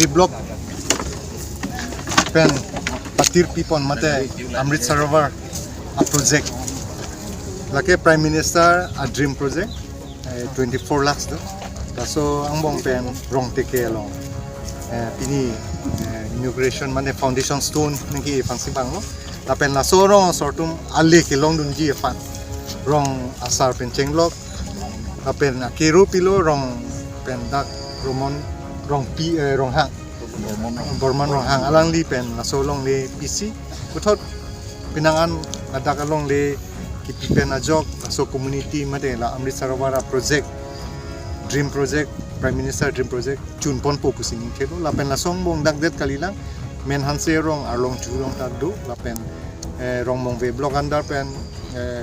Pili block pen patir pipon mate Amrit Sarovar a project. Laki Prime Minister a dream project 24 lakhs do. So ang bong pen Rongteke along. Pini inauguration mane foundation stone niki pangsibang no. Lapen la sorong sortum ali kilong dunji fan. Rong asar pen chenglok. Lapen akiru pilo rong pen dak romon rong pi rong hang. Borman rong hang alang li pen la solong li PC. Kutot pinangan nadakalong li kipipen ajok so community mate la Amrit Sarovar project dream project Prime Minister dream project chunpon po pusing kelo lapen la songbong dagdet kalilang men hanse rong arlong chulong tagdo lapen rong mong ve blog andar pen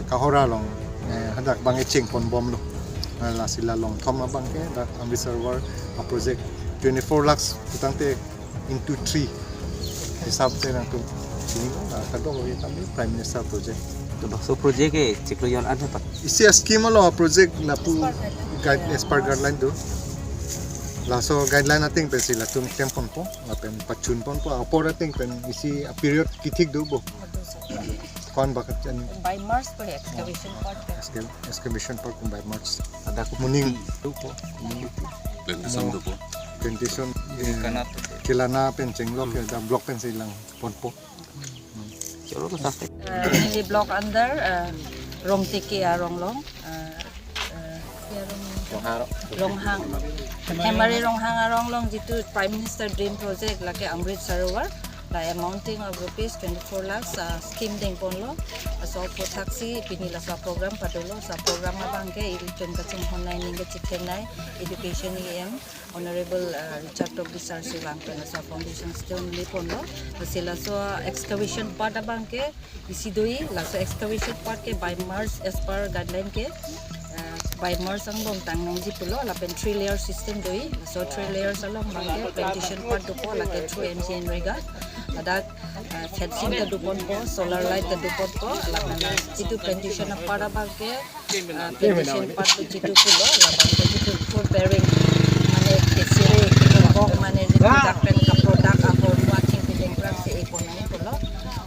kahora long hadak bange ching pon bom lo la sila long thom abangke da Amrit Sarovar project 24 lakhs utangte into 3 hisab te nang tu sini la kadong wi kami Prime Minister project. So project ciklo yon ano pa? Isi scheme lo project la pu guide as per guideline do. La so guideline nating pen sila tum tempon po, la pen pachun pon po apor nating pen isi a period kitik do bo. Kon bakat jan by March po excavation part. Excavation part kung by March. Ada ko Muning do po. Plantation do po. Plantation kilana pen chenglok da block pen silang pon po. Chalo ko sa Ini block under Rongteke Ronglong Ronghang Hemari Ronghang Ronglong jitu Prime Minister Dream Project laki Amrit Sarovar la amounting of rupees 24 lakhs scheme ding ponlo so po taxi pinila sa program padolo sa program bangke ilitun kacing honai ninga chikhenai education em honorable Richard Tokbi sir silang sa foundation stone li ponlo sila so excavation part bangke isidoi la so excavation part ke by March as per guideline ke by March ang bong tang nangji pulo la pen 3 layer system doi so 3 layers along bangke plantation part do po la ke through MCN rega ada fencing ke dupon po solar light ke dupon po la jitu plantation para bangke plantation part do jitu pulo la bangke jitu for bearing mane kesire kok mane jitu dakpen ka product apo watching piling gram se ekonomi pulo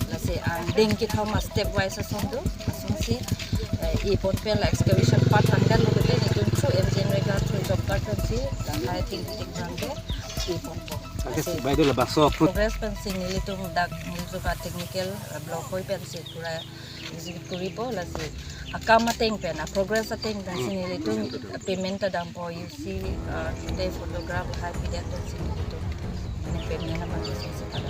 la se ding ki thoma step wise asondo asumsi ipon pel excavation part hanggan lo bete ni through MCN rega through job card si dan I think tingrange ipon po by do labas so progress pensing nilitung dak niljuga technical block hoy pensing pura execute kuri po la si akamateng pen progress ating dan sinilitung payment dam po you see today photograph high media pensing nilitung ini payment naman sa pala